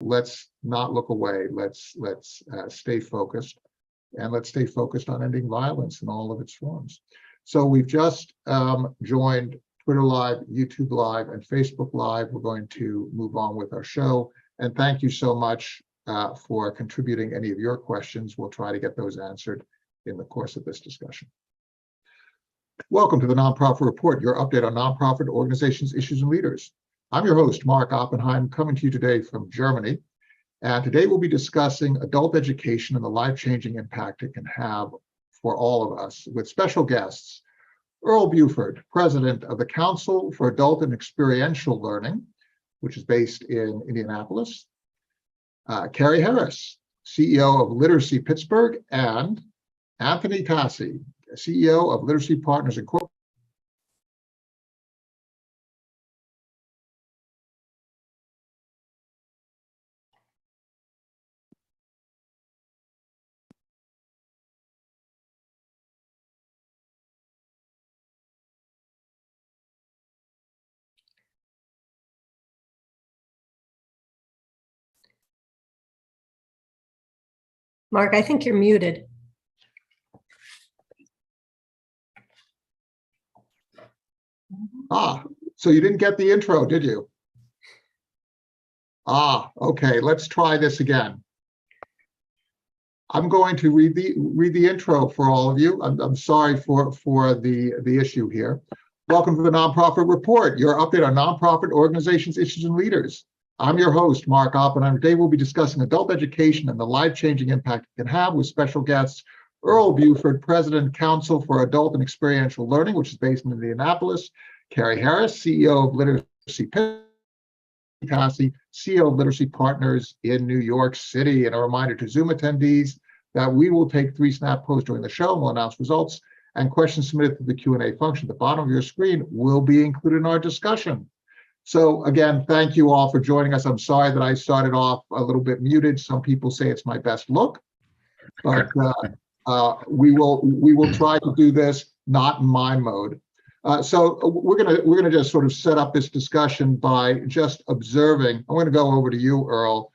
let's not look away. Let's stay focused, and let's stay focused on ending violence in all of its forms. So we've just joined Twitter Live, YouTube Live, and Facebook Live. We're going to move on with our show. And thank you so much for contributing any of your questions. We'll try to get those answered in the course of this discussion. Welcome to the Nonprofit Report, your update on nonprofit organizations, issues, and leaders. I'm your host, Mark Oppenheim, coming to you today from Germany. And today we'll be discussing adult education and the life-changing impact it can have for all of us, with special guests, Earl Buford, president of the Council for Adult and Experiential Learning, which is based in Indianapolis, Carey Harris, CEO of Literacy Pittsburgh, and Anthony Tassi, CEO of Literacy Partners Incorporated. Mark, I think you're muted. So you didn't get the intro, did you? Okay, let's try this again. I'm going to read the intro for all of you. I'm sorry for the issue here. Welcome to the Nonprofit Report, your update on nonprofit organizations, issues, and leaders. I'm your host, Mark Oppenheim. Today we'll be discussing adult education and the life-changing impact it can have, with special guests Earl Buford, President, Council for Adult and Experiential Learning, which is based in Indianapolis, Carey Harris, CEO of Literacy Pittsburgh, Tassi, CEO of Literacy Partners in New York City. And a reminder to Zoom attendees that we will take 3 snap posts during the show, and we'll announce results, and questions submitted through the Q&A function at the bottom of your screen will be included in our discussion. So again, thank you all for joining us. I'm sorry that I started off a little bit muted. Some people say it's my best look, but we will try to do this not in mime mode. So we're gonna just sort of set up this discussion by just observing. I'm gonna go over to you, Earl.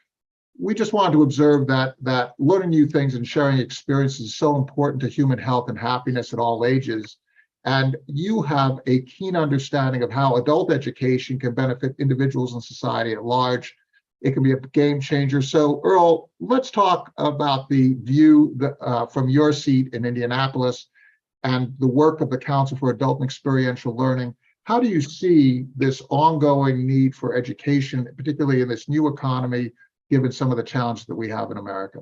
We just wanted to observe that learning new things and sharing experiences is so important to human health and happiness at all ages. And you have a keen understanding of how adult education can benefit individuals and society at large. It can be a game changer. So Earl, let's talk about the view from your seat in Indianapolis and the work of the Council for Adult and Experiential Learning. How do you see this ongoing need for education, particularly in this new economy, given some of the challenges that we have in America?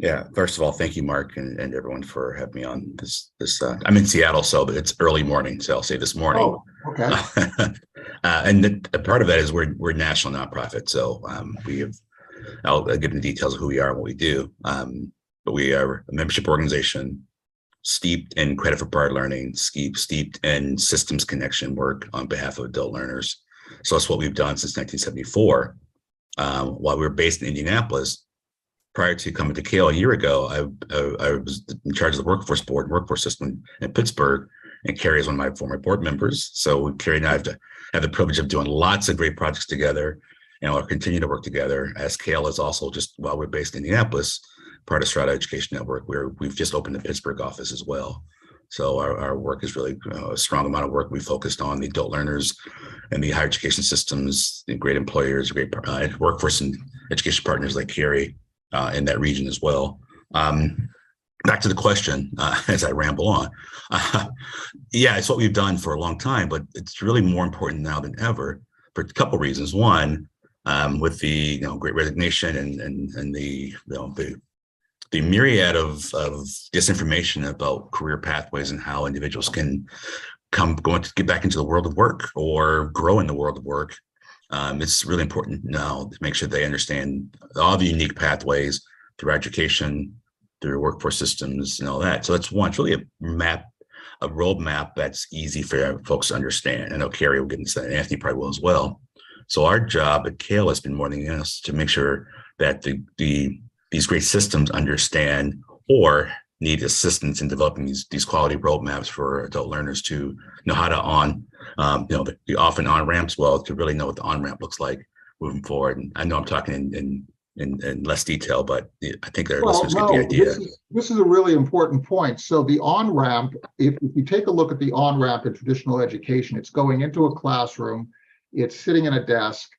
Yeah, first of all, thank you, Mark, and everyone for having me on this. I'm in Seattle, so but it's early morning, so I'll say this morning. Oh, okay. And part of that is we're a national nonprofit, so I'll give the details of who we are and what we do. But we are a membership organization steeped in credit for prior learning, steeped in systems connection work on behalf of adult learners. So that's what we've done since 1974. While we were based in Indianapolis, prior to coming to Cale a year ago, I was in charge of the workforce board and workforce system in Pittsburgh, and Carey is one of my former board members. So Carey and I have the privilege of doing lots of great projects together, and we'll continue to work together, as Cale is also, just while we're based in Indianapolis, part of Strata Education Network, where we've just opened the Pittsburgh office as well. So our work is really a strong amount of work. We focused on the adult learners and the higher education systems, and great employers, great workforce and education partners like Carey in that region as well. Back to the question, as I ramble on. Yeah, it's what we've done for a long time, but it's really more important now than ever for a couple of reasons. One, with the Great Resignation and the myriad of disinformation about career pathways and how individuals can get back into the world of work or grow in the world of work. It's really important now to make sure they understand all the unique pathways through education, through workforce systems and all that. So that's one. It's really a roadmap that's easy for folks to understand. I know Carey will get into that, and Anthony probably will as well. So our job at Cale has been more than anything else to make sure that these great systems understand or need assistance in developing these quality roadmaps for adult learners to know how to the off and on ramps well, to really know what the on ramp looks like moving forward. And I know I'm talking in in less detail, but I think our Well, listeners get no, the idea. this is a really important point. So the on-ramp, if you take a look at the on-ramp in traditional education, it's going into a classroom, it's sitting in a desk,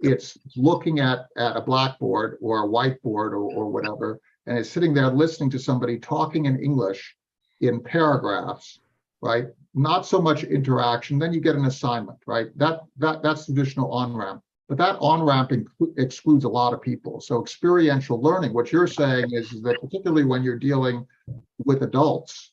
it's looking at a blackboard or a whiteboard or whatever, and it's sitting there listening to somebody talking in English in paragraphs, right? Not so much interaction. Then you get an assignment, right? That's traditional on-ramp. But that on-ramp excludes a lot of people. So experiential learning, what you're saying is that particularly when you're dealing with adults,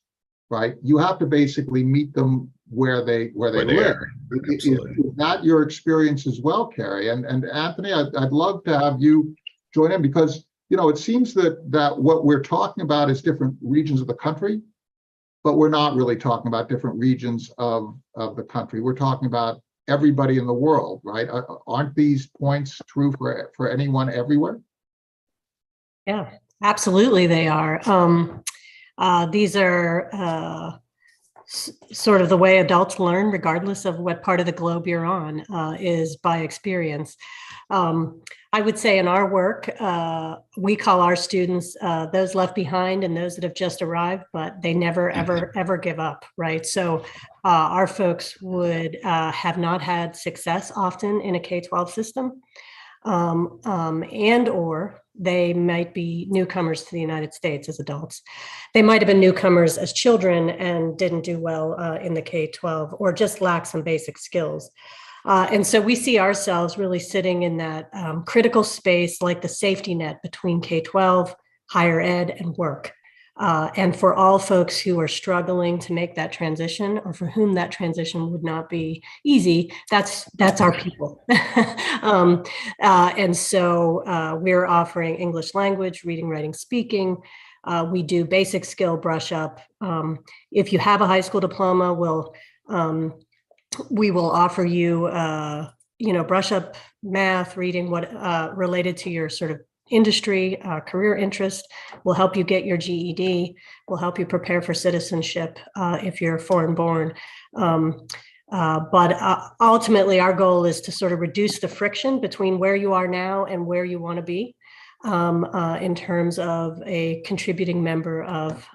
right, you have to basically meet them where they live. Is that your experience as well, Carey? And Anthony, I'd love to have you join in, because it seems that what we're talking about is different regions of the country, but we're not really talking about different regions of the country. We're talking about everybody in the world, right? Aren't these points true for anyone everywhere? Yeah, absolutely they are. These are sort of the way adults learn, regardless of what part of the globe you're on, is by experience. I would say in our work, we call our students those left behind and those that have just arrived, but they never, ever give up, right? So our folks would have not had success often in a K-12 system, and or they might be newcomers to the United States as adults. They might have been newcomers as children and didn't do well in the K-12, or just lack some basic skills. And so we see ourselves really sitting in that critical space, like the safety net between K-12, higher ed, and work. And for all folks who are struggling to make that transition, or for whom that transition would not be easy, that's our people. And so we're offering English language, reading, writing, speaking. We do basic skill brush up. If you have a high school diploma, we will offer you, brush up math, reading, what related to your sort of industry, career interest. We'll help you get your GED. We'll help you prepare for citizenship if you're foreign born. But ultimately, our goal is to sort of reduce the friction between where you are now and where you want to be in terms of a contributing member of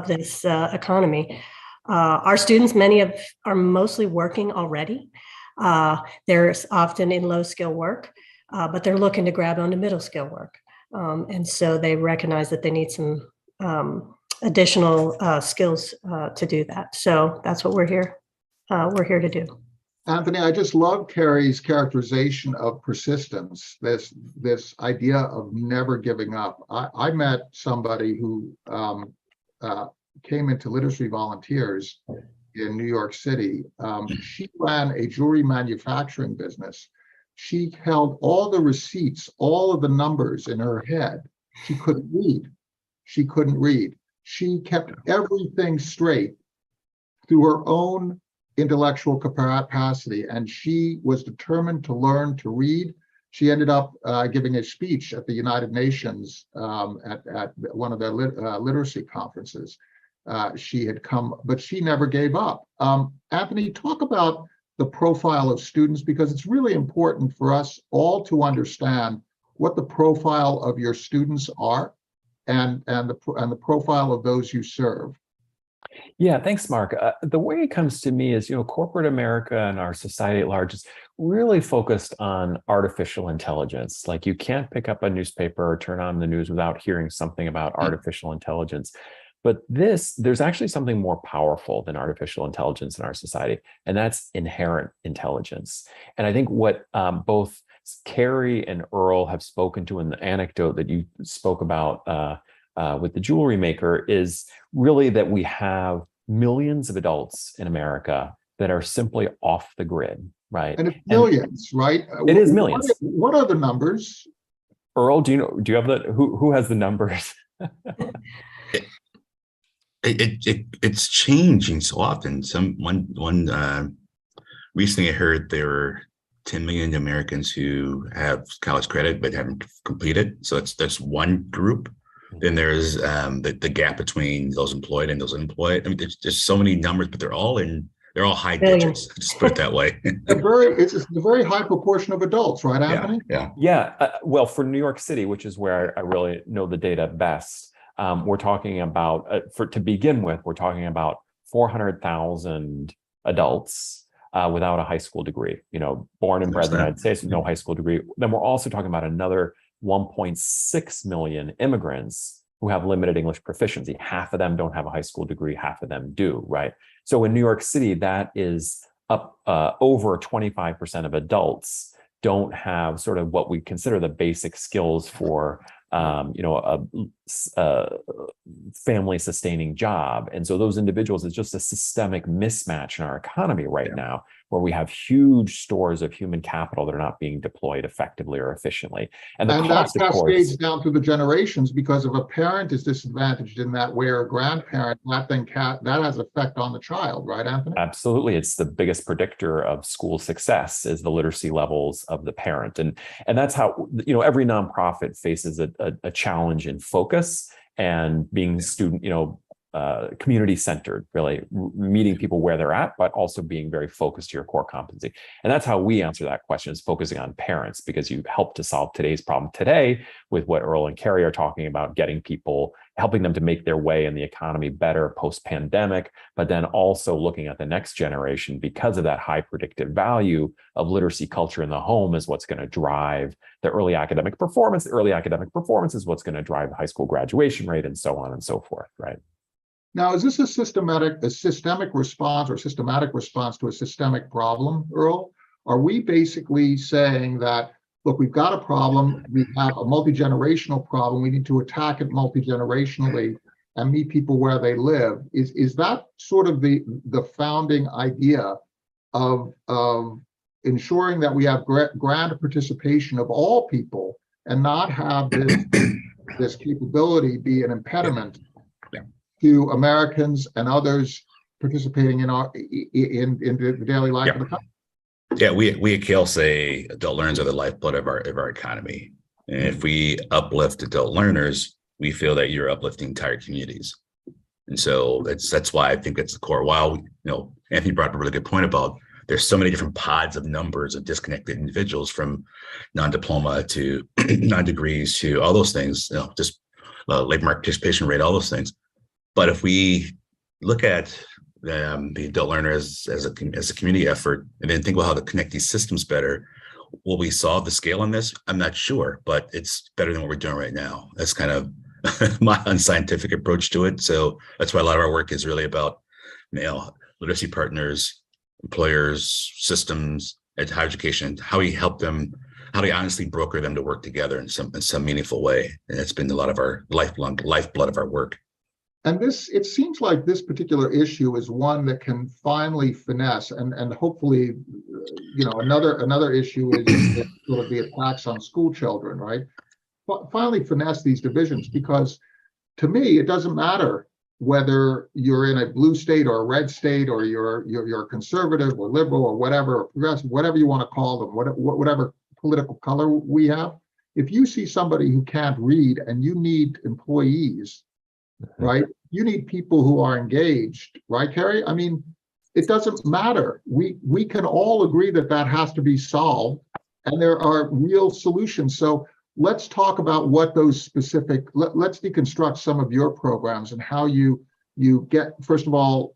this economy. Our students, many are mostly working already. They're often in low skill work, but they're looking to grab onto middle skill work. And so they recognize that they need some additional skills to do that. So that's what we're here to do. Anthony, I just love Carey's characterization of persistence, this idea of never giving up. I met somebody who came into Literacy Volunteers in New York City. She ran a jewelry manufacturing business. She held all the receipts, all of the numbers in her head. She couldn't read. She kept everything straight through her own intellectual capacity, and she was determined to learn to read. She ended up giving a speech at the United Nations at one of their literacy conferences. She had come, but she never gave up. Anthony, talk about the profile of students, because it's really important for us all to understand what the profile of your students are and the profile of those you serve. Yeah, thanks, Mark. The way it comes to me is, corporate America and our society at large is really focused on artificial intelligence. Like, you can't pick up a newspaper or turn on the news without hearing something about artificial intelligence. But there's actually something more powerful than artificial intelligence in our society, and that's inherent intelligence. And I think what both Carey and Earl have spoken to in the anecdote that you spoke about with the jewelry maker is really that we have millions of adults in America that are simply off the grid, right? And it's millions, right? It is millions. What are the numbers? Earl, do you have who has the numbers? It's changing so often. Recently I heard there were 10 million Americans who have college credit but haven't completed. So that's one group. Then there's the gap between those employed and those unemployed. I mean, there's so many numbers, but they're all in they're all high Billion. digits. Just put it that way. It's a very high proportion of adults, right, Anthony? Well, for New York City, which is where I really know the data best, we're talking about, to begin with, we're talking about 400,000 adults without a high school degree, born and bred in the United States with no high school degree. Then we're also talking about another 1.6 million immigrants who have limited English proficiency. Half of them don't have a high school degree, half of them do, right? So in New York City, that is up over 25% of adults don't have sort of what we consider the basic skills for a family sustaining job. And so those individuals, it's just a systemic mismatch in our economy right now, where we have huge stores of human capital that are not being deployed effectively or efficiently. And the cost, that cascades down through the generations, because if a parent is disadvantaged in that way, or a grandparent, that has effect on the child, right, Anthony? Absolutely. It's the biggest predictor of school success is the literacy levels of the parent. And that's how, every nonprofit faces a challenge in focus and being student, community centered, really meeting people where they're at, but also being very focused to your core competency. And that's how we answer that question, is focusing on parents, because you help to solve today's problem today with what Earl and Carey are talking about, getting people, helping them to make their way in the economy better post-pandemic, but then also looking at the next generation, because of that high predictive value of literacy culture in the home is what's going to drive the early academic performance. The early academic performance is what's going to drive the high school graduation rate, and so on and so forth, right? Now, is this a systemic response or systematic response to a systemic problem, Earl? Are we basically saying that, look, we've got a problem, we have a multi-generational problem, we need to attack it multi-generationally and meet people where they live? Is that sort of the founding idea of ensuring that we have grand participation of all people and not have this capability be an impediment to Americans and others participating in the daily life of the country? Yeah, we at Cale say adult learners are the lifeblood of our economy. And if we uplift adult learners, we feel that you're uplifting entire communities. And so that's why I think that's the core. While Anthony brought up a really good point about there's so many different pods of numbers of disconnected individuals, from non-diploma to non-degrees to all those things, just labor market participation rate, all those things. But if we look at the adult learner as a community effort, and then think about how to connect these systems better, will we solve the scale on this? I'm not sure, but it's better than what we're doing right now. That's kind of my unscientific approach to it. So that's why a lot of our work is really about literacy partners, employers, systems, higher education, how we help them, how we honestly broker them to work together in some meaningful way. And it's been a lot of our lifeblood of our work. And it seems like this particular issue is one that can finally finesse, and hopefully, another issue is sort of the attacks on school children, right? Finally finesse these divisions, because to me, it doesn't matter whether you're in a blue state or a red state, or you're conservative or liberal or whatever, or progressive, whatever you want to call them, whatever political color we have. If you see somebody who can't read and you need employees, right? You need people who are engaged, right, Carey? I mean, it doesn't matter. We can all agree that has to be solved, and there are real solutions. So let's talk about what those specific, let's deconstruct some of your programs and how you get, first of all,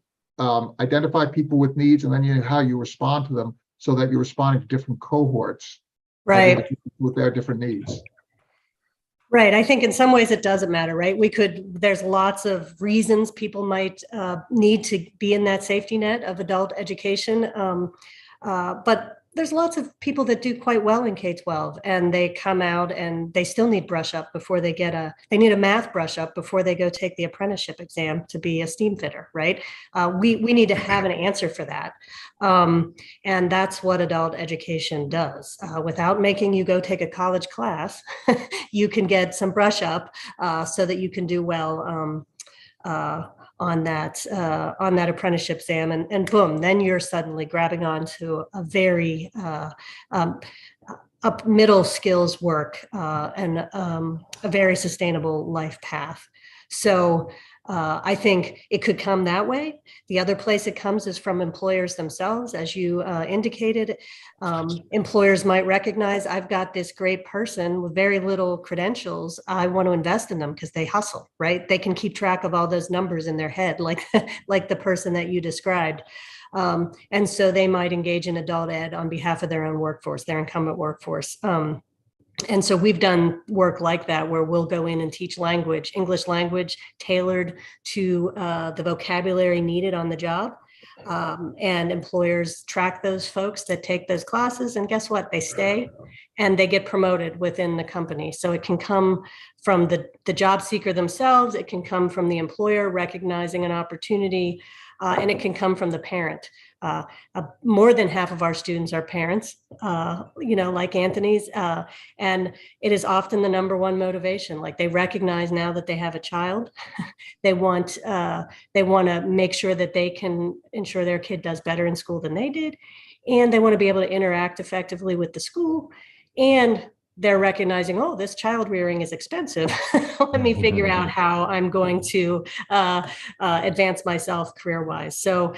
identify people with needs, and then how you respond to them, so that you're responding to different cohorts, right, with their different needs. Right. I think in some ways it doesn't matter, right? There's lots of reasons people might need to be in that safety net of adult education. But there's lots of people that do quite well in K-12, and they come out and they still need brush up before they need a math brush up before they go take the apprenticeship exam to be a steam fitter, right? We need to have an answer for that. And that's what adult education does. Without making you go take a college class, you can get some brush up so that you can do well on that apprenticeship exam, and boom, then you're suddenly grabbing onto a very up middle skills work and a very sustainable life path. So I think it could come that way. The other place it comes is from employers themselves, as you indicated. Employers might recognize, I've got this great person with very little credentials. I want to invest in them because they hustle, right? They can keep track of all those numbers in their head, like the person that you described. And so they might engage in adult ed on behalf of their own workforce, their incumbent workforce. And so we've done work like that where we'll go in and teach language, English language, tailored to the vocabulary needed on the job. And employers track those folks that take those classes, and guess what? They stay and they get promoted within the company. So it can come from the job seeker themselves. It can come from the employer recognizing an opportunity, and it can come from the parent. More than half of our students are parents, like Anthony's, and it is often the number one motivation. Like, they recognize now that they have a child, they want to make sure that they can ensure their kid does better in school than they did, and they want to be able to interact effectively with the school, and they're recognizing, oh, this child rearing is expensive. Let me figure out how I'm going to advance myself career-wise. So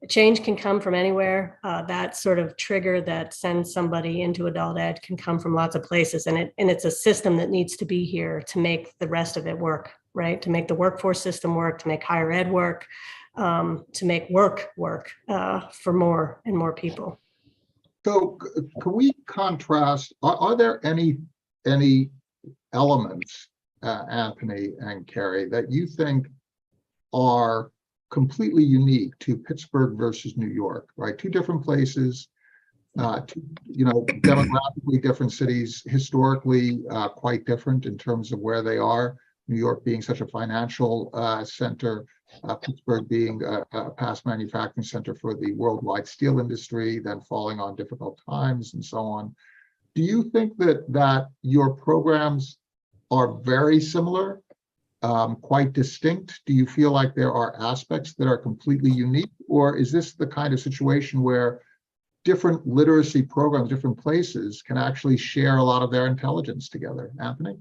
change can come from anywhere. That sort of trigger that sends somebody into adult ed can come from lots of places. And it's a system that needs to be here to make the rest of it work, right? To make the workforce system work, to make higher ed work, to make work for more and more people. So can we contrast, are there any elements, Anthony and Carey, that you think are completely unique to Pittsburgh versus New York, right? Two different places, demographically different cities, historically quite different in terms of where they are. New York being such a financial center, Pittsburgh being a past manufacturing center for the worldwide steel industry, then falling on difficult times and so on. Do you think that your programs are very similar, quite distinct? Do you feel like there are aspects that are completely unique, or is this the kind of situation where different literacy programs, different places can actually share a lot of their intelligence together? Anthony?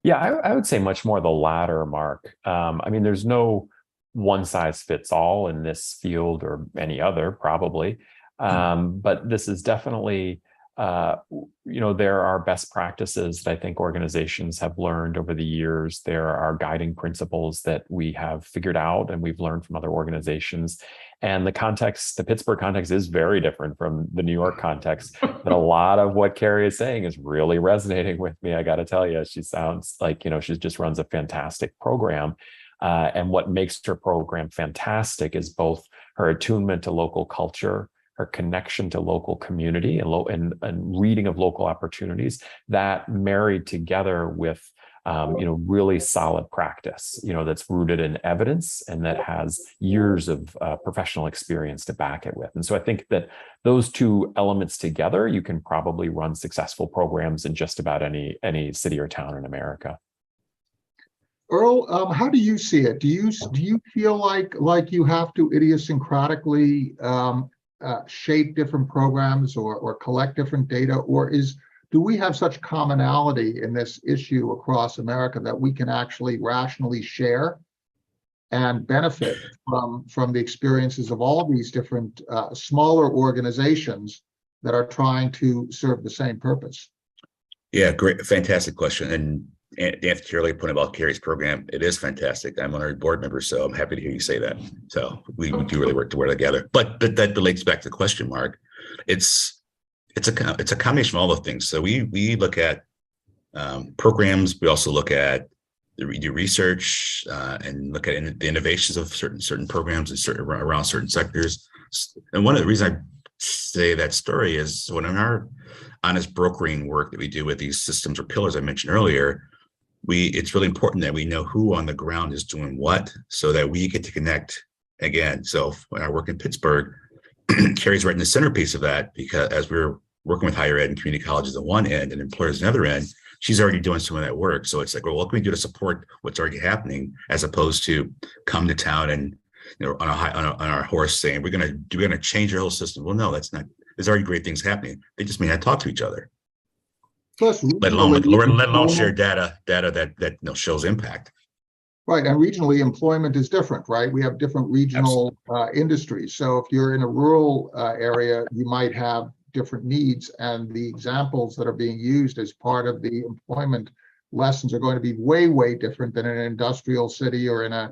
Yeah, I would say much more the latter, Mark. There's no one size fits all in this field or any other, probably. But this is definitely, there are best practices that I think organizations have learned over the years. There are guiding principles that we have figured out and we've learned from other organizations. And the Pittsburgh context is very different from the New York context. But a lot of what Carey is saying is really resonating with me. I got to tell you, she sounds like, she just runs a fantastic program. And what makes her program fantastic is both her attunement to local culture, her connection to local community, and reading of local opportunities, that married together with really solid practice, that's rooted in evidence and that has years of professional experience to back it with. And so I think that those two elements together, you can probably run successful programs in just about any city or town in America. Earl, how do you see it? Do you feel like you have to idiosyncratically shape different programs or collect different data, or do we have such commonality in this issue across America that we can actually rationally share and benefit from the experiences of all these different smaller organizations that are trying to serve the same purpose? Yeah, great, fantastic question. And Anthony earlier point about Carey's program, it is fantastic. I'm one of our board members, so I'm happy to hear you say that. So we do really work together. But that relates back to the question, Mark. It's a combination of all the things. So we look at programs. We also look at do research and look at the innovations of certain programs and around certain sectors. And one of the reasons I say that story is when in our honest brokering work that we do with these systems or pillars I mentioned earlier, it's really important that we know who on the ground is doing what so that we get to connect again. So when I work in Pittsburgh, Carey's right in the centerpiece of that, because as we're working with higher ed and community colleges on one end and employers on the other end, she's already doing some of that work. So it's like, well, what can we do to support what's already happening, as opposed to come to town and on our horse saying we're gonna change your whole system. Well, no, that's not. There's already great things happening. They just may not talk to each other. Plus, let alone share data that shows impact. Right, and regionally, employment is different, right? We have different regional industries. So if you're in a rural area, you might have different needs, and the examples that are being used as part of the employment lessons are going to be way, way different than in an industrial city or in a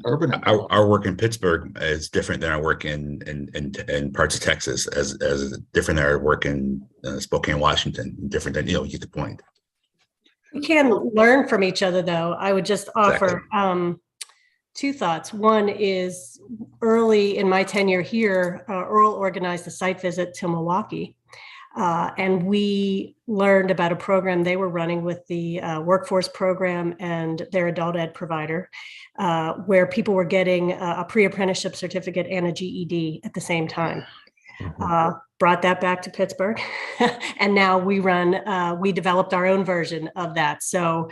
urban environment. Our work in Pittsburgh is different than our work in parts of Texas, as different than our work in Spokane, Washington, different than, you get the point. We can learn from each other, though. I would just offer two thoughts. One is, early in my tenure here, Earl organized a site visit to Milwaukee, and we learned about a program they were running with the workforce program and their adult ed provider, where people were getting a pre-apprenticeship certificate and a GED at the same time. Brought that back to Pittsburgh, and now we developed our own version of that. So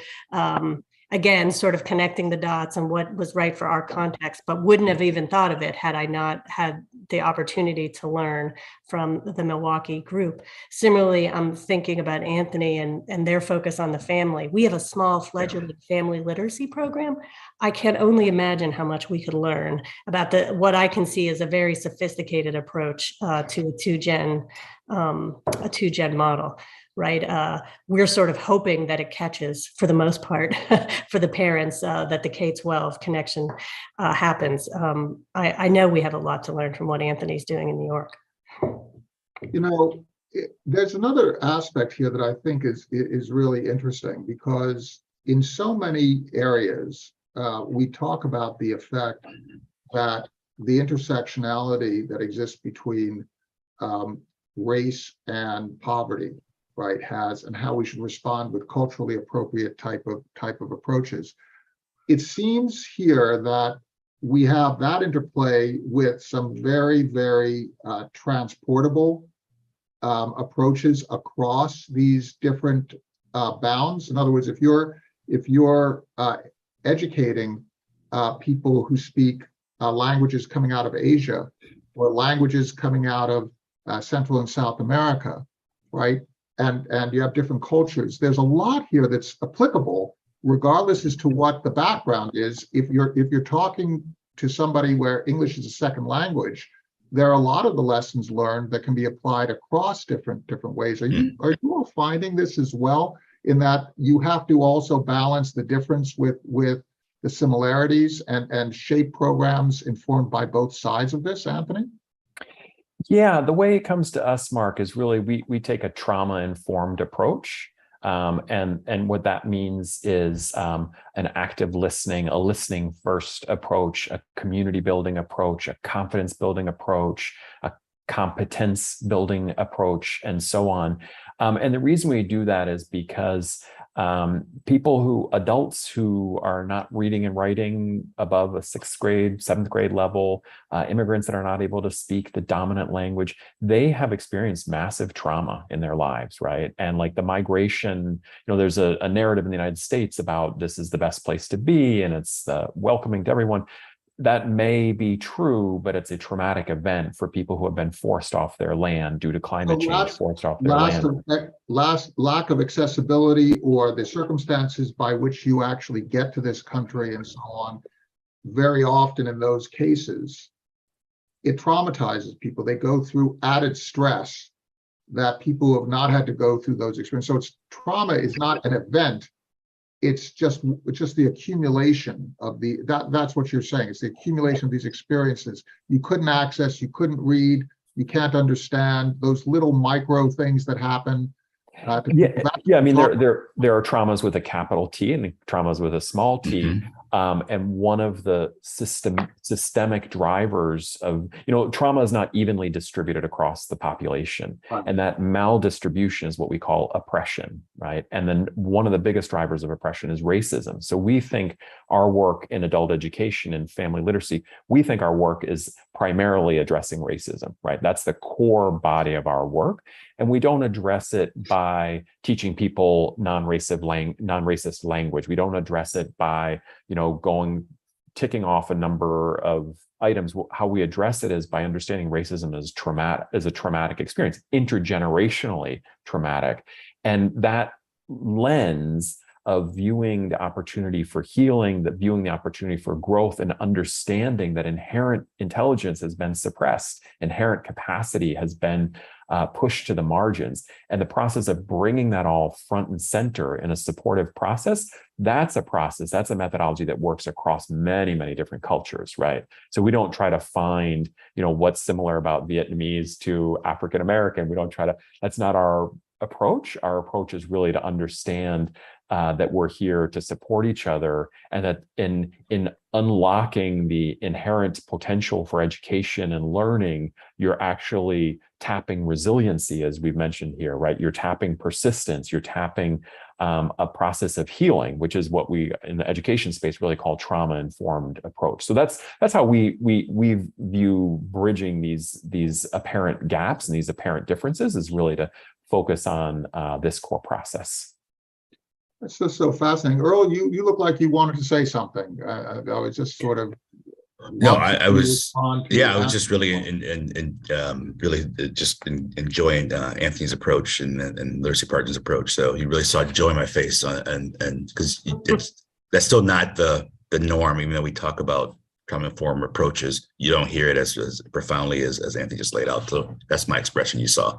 again, sort of connecting the dots on what was right for our context, but wouldn't have even thought of it had I not had the opportunity to learn from the Milwaukee group. Similarly, I'm thinking about Anthony and their focus on the family. We have a small fledgling family literacy program. I can only imagine how much we could learn about what I can see as a very sophisticated approach to a two-gen model. Right. We're sort of hoping that it catches, for the most part, for the parents, that the K-12 connection happens. I know we have a lot to learn from what Anthony's doing in New York. There's another aspect here that I think is really interesting, because in so many areas, we talk about the effect that the intersectionality that exists between race and poverty, right, has, and how we should respond with culturally appropriate type of approaches. It seems here that we have that interplay with some very, very transportable approaches across these different bounds. In other words, if you're educating people who speak languages coming out of Asia or languages coming out of Central and South America, right? And you have different cultures. There's a lot here that's applicable, regardless as to what the background is. If you're talking to somebody where English is a second language, there are a lot of the lessons learned that can be applied across different ways. Are you all finding this as well, in that you have to also balance the difference with the similarities and shape programs informed by both sides of this, Anthony? Yeah, the way it comes to us, Mark, is really we take a trauma-informed approach. And what that means is an active listening, a listening first approach, a community building approach, a confidence building approach, a competence building approach, and so on. And the reason we do that is because adults who are not reading and writing above a 6th grade, 7th grade level, immigrants that are not able to speak the dominant language, they have experienced massive trauma in their lives, right? And like the migration, there's a narrative in the United States about this is the best place to be and it's welcoming to everyone. That may be true, but it's a traumatic event for people who have been forced off their land due to climate change, forced off their land. Lack of accessibility, or the circumstances by which you actually get to this country and so on. Very often in those cases, it traumatizes people. They go through added stress that people who have not had to go through those experiences. So trauma is not an event. It's just the accumulation of that's what you're saying. It's the accumulation of these experiences. You couldn't access, you couldn't read, you can't understand those little micro things that happen. I mean, there are traumas with a capital T and traumas with a small t. Mm-hmm. And one of the systemic drivers of, trauma is not evenly distributed across the population. Right. And that maldistribution is what we call oppression, right? And then one of the biggest drivers of oppression is racism. So we think our work in adult education and family literacy, we think our work is primarily addressing racism, right? That's the core body of our work. And we don't address it by teaching people non-racist language. We don't address it by, ticking off a number of items. How we address it is by understanding racism as a traumatic experience, intergenerationally traumatic. And that lens of viewing the opportunity for healing, that viewing the opportunity for growth, and understanding that inherent intelligence has been suppressed, inherent capacity has been pushed to the margins. And the process of bringing that all front and center in a supportive process, that's a process, that's a methodology that works across many, many different cultures, right? So we don't try to find, what's similar about Vietnamese to African American. We don't try to, that's not our approach. Our approach is really to understand that we're here to support each other, and that in unlocking the inherent potential for education and learning, you're actually tapping resiliency, as we've mentioned here, right? You're tapping persistence, you're tapping a process of healing, which is what we in the education space really call trauma-informed approach. So that's how we view bridging these apparent gaps and these apparent differences, is really to focus on this core process. That's just so fascinating. Earl, you look like you wanted to say something. I was just sort of. No, I was just really enjoying Anthony's approach and Literacy Partners' approach. So you really saw joy in my face, and because that's still not the norm. Even though we talk about trauma-informed approaches, you don't hear it as profoundly as Anthony just laid out. So that's my expression you saw.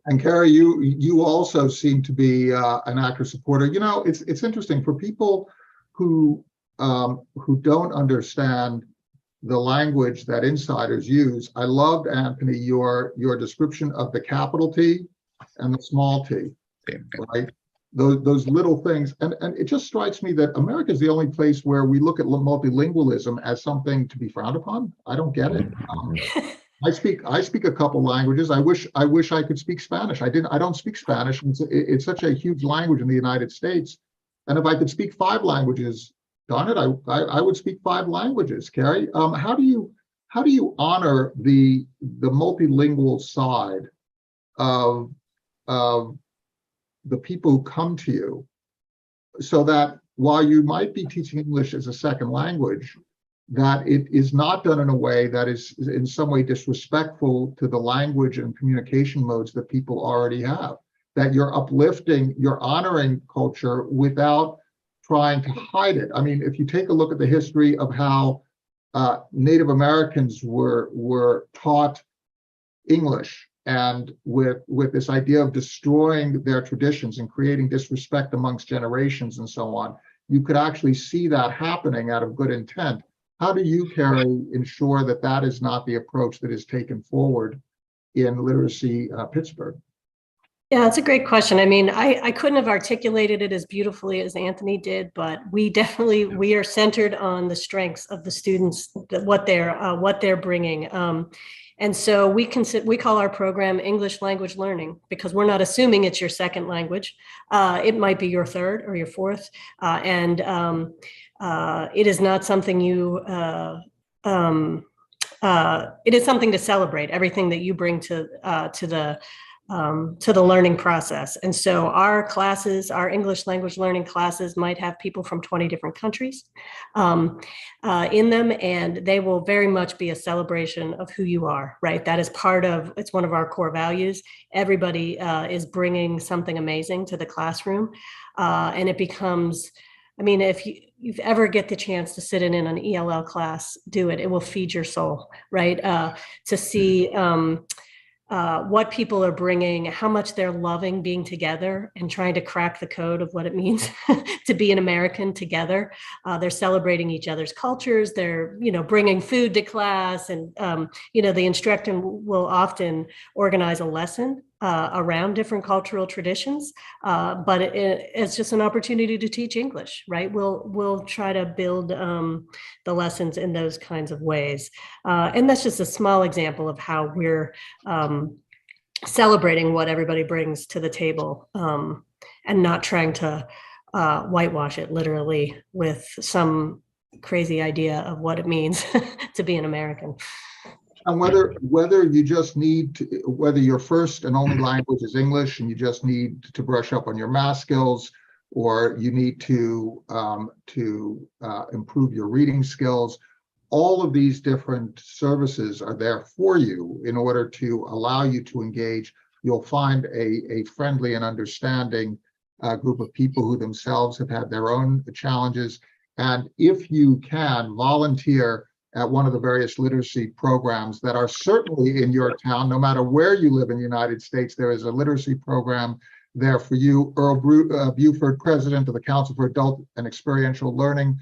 And Carey, you also seem to be an active supporter. It's interesting for people who don't understand the language that insiders use. I loved, Anthony, your description of the capital T and the small t, right? Those little things, and it just strikes me that America is the only place where we look at multilingualism as something to be frowned upon. I don't get it. I speak a couple languages. I wish I could speak Spanish. I don't speak Spanish. It's such a huge language in the United States. And if I could speak 5 languages, darn it, I would speak 5 languages. Carey, how do you honor the multilingual side of the people who come to you, so that while you might be teaching English as a second language, that it is not done in a way that is in some way disrespectful to the language and communication modes that people already have, that you're uplifting, you're honoring culture without trying to hide it. I mean, if you take a look at the history of how Native Americans were taught English, and with this idea of destroying their traditions and creating disrespect amongst generations and so on, you could actually see that happening out of good intent. How do you, Carey, ensure that that is not the approach that is taken forward in Literacy Pittsburgh? Yeah, that's a great question. I mean, I couldn't have articulated it as beautifully as Anthony did, but we are centered on the strengths of the students, what they're bringing. And so we call our program English language learning, because we're not assuming it's your second language. It might be your third or your fourth, and it is not something it is something to celebrate, everything that you bring to the learning process. And so our classes, our English language learning classes, might have people from 20 different countries in them, and they will very much be a celebration of who you are, right? That is it's one of our core values. Everybody is bringing something amazing to the classroom, and it becomes, I mean, if you've ever get the chance to sit in an ELL class, do it. It will feed your soul, right? To see what people are bringing, how much they're loving being together and trying to crack the code of what it means to be an American together. They're celebrating each other's cultures. They're, bringing food to class, and, the instructor will often organize a lesson around different cultural traditions, but it's just an opportunity to teach English, right? We'll try to build the lessons in those kinds of ways, and that's just a small example of how we're celebrating what everybody brings to the table, and not trying to whitewash it literally with some crazy idea of what it means to be an American. And whether you just need to, whether your first and only language is English and you just need to brush up on your math skills, or you need to improve your reading skills, all of these different services are there for you in order to allow you to engage. You'll find a friendly and understanding group of people who themselves have had their own challenges. And if you can volunteer at one of the various literacy programs that are certainly in your town, no matter where you live in the United States, there is a literacy program there for you. Earl Buford, president of the Council for Adult and Experiential Learning,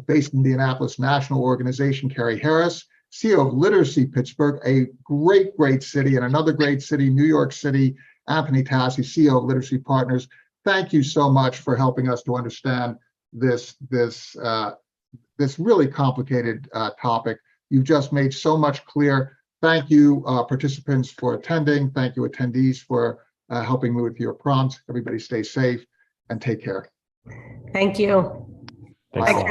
based in Indianapolis, national organization. Carey Harris, CEO of Literacy Pittsburgh, a great, great city, and another great city, New York City. Anthony Tassi, CEO of Literacy Partners. Thank you so much for helping us to understand this really complicated topic. You've just made so much clear. Thank you, participants, for attending. Thank you, attendees, for helping me with your prompts. Everybody stay safe and take care. Thank you. Thanks a lot.